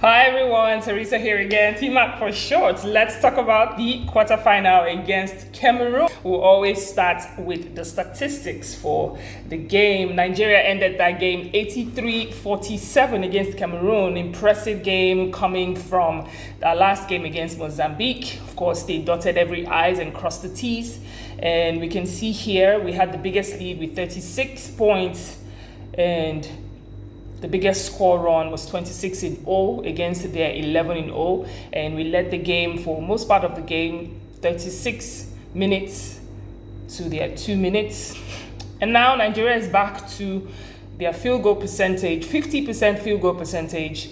Hi everyone, Teresa here again, T-Mac for short. Let's talk about the quarterfinal against Cameroon. We'll always start with the statistics for the game. Nigeria ended that game 83-47 against Cameroon. Impressive game coming from the last game against Mozambique. Of course, they dotted every I's and crossed the T's. And we can see here we had the biggest lead with 36 points, and the biggest score run was 26-0 against their 11-0, and we led the game for most part of the game, 36 minutes to their 2 minutes. And now Nigeria is back to their field goal percentage, 50% field goal percentage.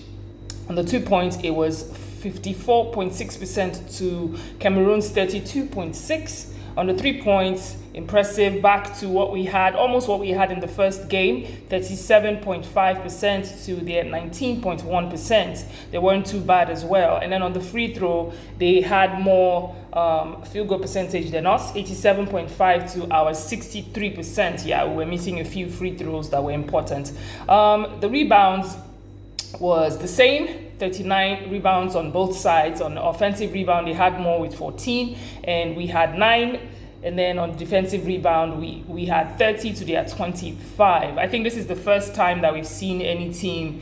On the 2 points, it was 54.6% to Cameroon's 32.6%. On the 3 points, impressive, back to what we had, almost what we had in the first game, 37.5% to their 19.1%. They weren't too bad as well. And then on the free throw, they had more field goal percentage than us, 87.5 to our 63%. Yeah, we were missing a few free throws that were important. The rebounds was the same. 39 rebounds on both sides. On the offensive rebound, they had more with 14, and we had 9. And then on defensive rebound, we had 30 to their 25. I think this is the first time that we've seen any team,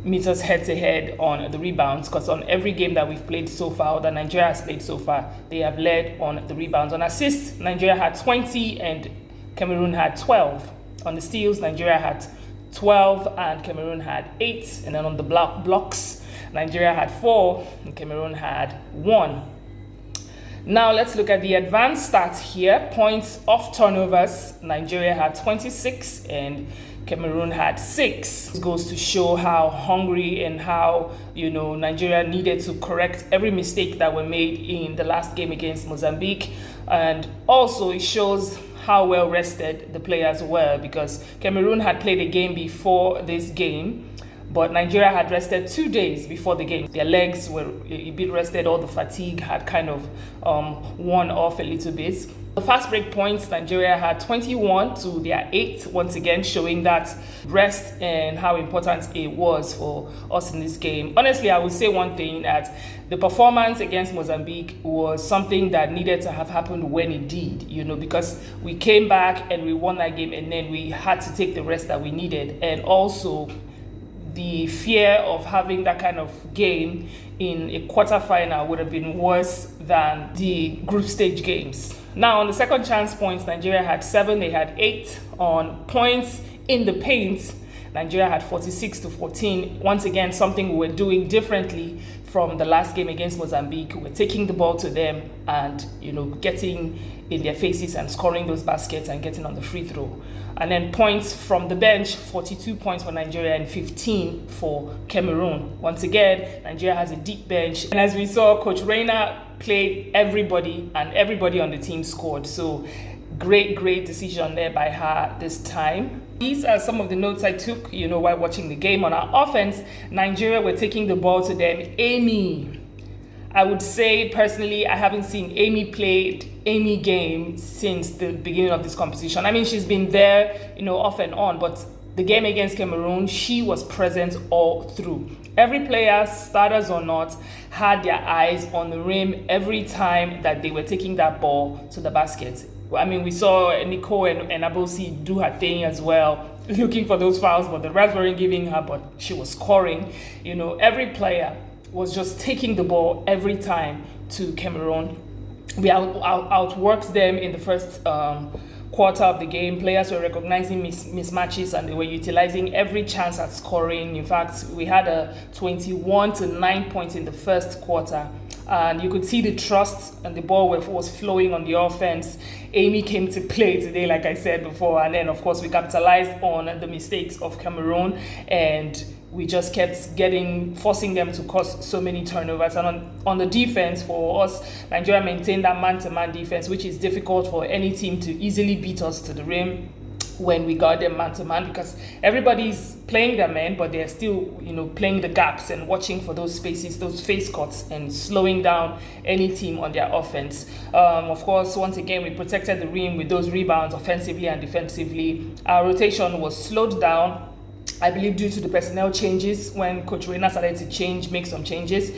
meet us head-to-head on the rebounds, because on every game that we've played so far, or that Nigeria has played so far, they have led on the rebounds. On assists, Nigeria had 20 and Cameroon had 12. On the steals, Nigeria had 12 and Cameroon had 8. And then on the blocks, Nigeria had 4 and Cameroon had 1. Now let's look at the advanced stats here. Points off turnovers, Nigeria had 26 and Cameroon had 6. This goes to show how hungry and how Nigeria needed to correct every mistake that were made in the last game against Mozambique. And also it shows how well rested the players were, because Cameroon had played a game before this game, but Nigeria had rested 2 days before the game. Their legs were a bit rested, all the fatigue had kind of worn off a little bit. The fast break points, Nigeria had 21 to their 8, once again showing that rest and how important it was for us in this game. Honestly, I would say one thing, that the performance against Mozambique was something that needed to have happened when it did, because we came back and we won that game, and then we had to take the rest that we needed. And also the fear of having that kind of game in a quarterfinal would have been worse than the group stage games. Now, on the second chance points, Nigeria had 7, they had 8. On points in the paint, Nigeria had 46-14. Once again, something we were doing differently from the last game against Mozambique. We're taking the ball to them and, getting in their faces and scoring those baskets and getting on the free throw. And then points from the bench, 42 points for Nigeria and 15 for Cameroon. Once again, Nigeria has a deep bench. And as we saw, Coach Reina played everybody, and everybody on the team scored. So great decision there by her this time. These are some of the notes I took, while watching the game. On our offense, Nigeria were taking the ball to them. Amy, I would say personally, I haven't seen Amy game since the beginning of this competition. I mean, she's been there, off and on, but the game against Cameroon, she was present all through. Every player, starters or not, had their eyes on the rim every time that they were taking that ball to the basket. I mean, we saw Nicole and Abosi do her thing as well, looking for those fouls, but the refs weren't giving her, but she was scoring. Every player was just taking the ball every time to Cameroon. We outworked them in the first quarter of the game. Players were recognizing mismatches, and they were utilizing every chance at scoring. In fact, we had a 21-9 points in the first quarter. And you could see the trust, and the ball was flowing on the offense. Amy came to play today, like I said before. And then, of course, we capitalized on the mistakes of Cameroon, and we just kept forcing them to cause so many turnovers. And on the defense, for us, Nigeria maintained that man-to-man defense, which is difficult for any team to easily beat us to the rim when we got them man-to-man, because everybody's playing their men, but they're still, playing the gaps and watching for those spaces, those face cuts, and slowing down any team on their offense. Of course, once again, we protected the rim with those rebounds offensively and defensively. Our rotation was slowed down, I believe due to the personnel changes, when Coach Reina started to make some changes,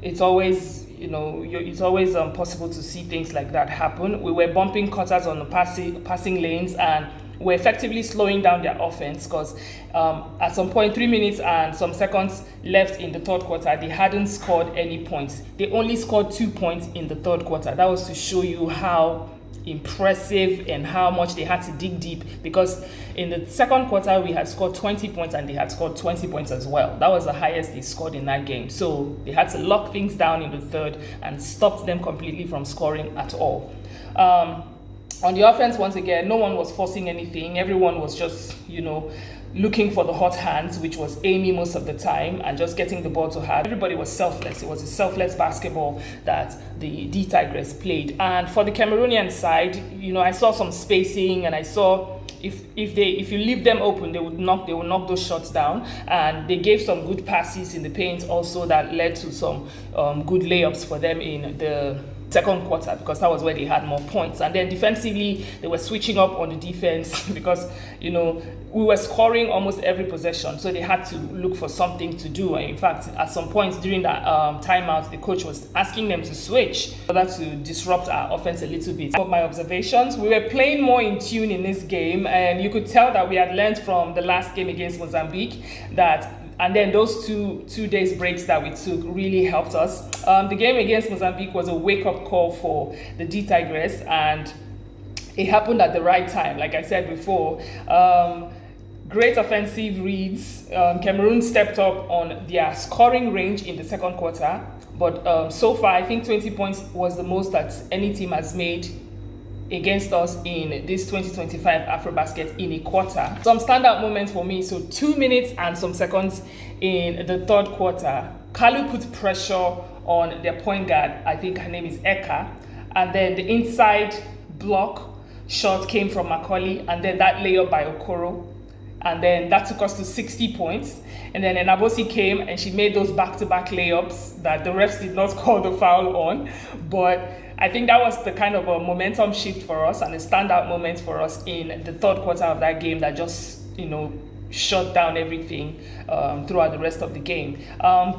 it's always, it's always possible to see things like that happen. We were bumping cutters on the passing lanes, and we're effectively slowing down their offense because at some point, 3 minutes and some seconds left in the third quarter, they hadn't scored any points. They only scored 2 points in the third quarter. That was to show you how impressive and how much they had to dig deep, because in the second quarter we had scored 20 points and they had scored 20 points as well. That was the highest they scored in that game. So they had to lock things down in the third and stopped them completely from scoring at all. On the offense, once again, no one was forcing anything. Everyone was just, looking for the hot hands, which was Amy most of the time, and just getting the ball to her. Everybody was selfless. It was a selfless basketball that the D Tigress played. And for the Cameroonian side, I saw some spacing, and I saw if you leave them open, they will knock those shots down. And they gave some good passes in the paint also that led to some good layups for them in the second quarter, because that was where they had more points. And then defensively, they were switching up on the defense because we were scoring almost every possession, so they had to look for something to do. And in fact, at some points during that timeout, the coach was asking them to switch in order to disrupt our offense a little bit. But my observations, we were playing more in tune in this game, and you could tell that we had learned from the last game against Mozambique and then those two days breaks that we took really helped us. The game against Mozambique was a wake-up call for the D Tigress, and it happened at the right time. Like I said before, great offensive reads. Cameroon stepped up on their scoring range in the second quarter, but so far I think 20 points was the most that any team has made against us in this 2025 AfroBasket in a quarter. Some standout moments for me. So 2 minutes and some seconds in the third quarter, Kalu put pressure on their point guard. I think her name is Eka. And then the inside block shot came from Macaulay, and then that layup by Okoro. And then that took us to 60 points. And then Enabosi came and she made those back-to-back layups that the refs did not call the foul on. But I think that was the kind of a momentum shift for us and a standout moment for us in the third quarter of that game that just, shut down everything throughout the rest of the game.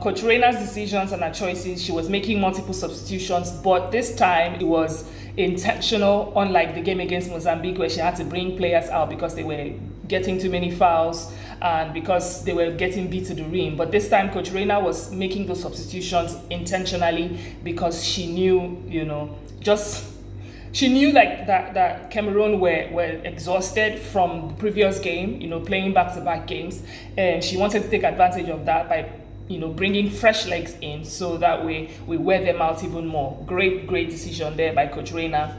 Coach Reina's decisions and her choices, she was making multiple substitutions, but this time it was intentional, unlike the game against Mozambique where she had to bring players out because they were getting too many fouls and because they were getting beat to the rim. But this time Coach Reina was making those substitutions intentionally because she knew, she knew like that Cameroon were exhausted from the previous game, playing back-to-back games, and she wanted to take advantage of that by bringing fresh legs in so that way we wear them out even more. Great decision there by Coach Reina.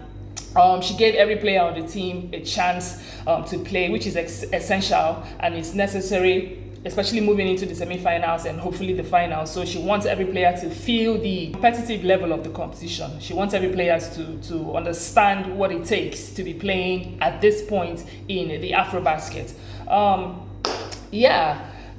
She gave every player on the team a chance to play, which is essential and it's necessary, especially moving into the semi-finals and hopefully the finals. So she wants every player to feel the competitive level of the competition. She wants every player to understand what it takes to be playing at this point in the AfroBasket.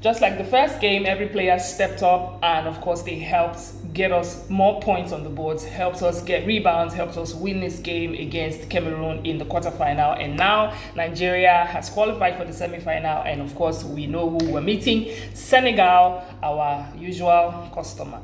Just like the first game, every player stepped up and of course they helped get us more points on the boards, helped us get rebounds, helped us win this game against Cameroon in the quarterfinal. And now Nigeria has qualified for the semi-final, and of course we know who we're meeting: Senegal, our usual customer.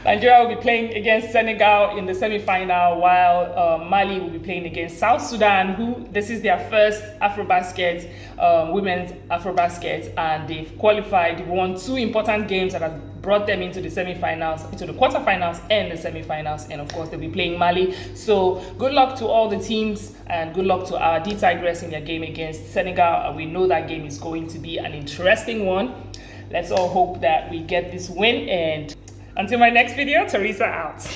Nigeria will be playing against Senegal in the semi-final, while Mali will be playing against South Sudan, who this is their first AfroBasket, women's AfroBasket, and they've qualified. They've won 2 important games that have brought them into the semi-finals, into the quarterfinals and the semi-finals, and of course they'll be playing Mali. So good luck to all the teams and good luck to our D Tigress in their game against Senegal. We know that game is going to be an interesting one. Let's all hope that we get this win, and until my next video, Teresa out.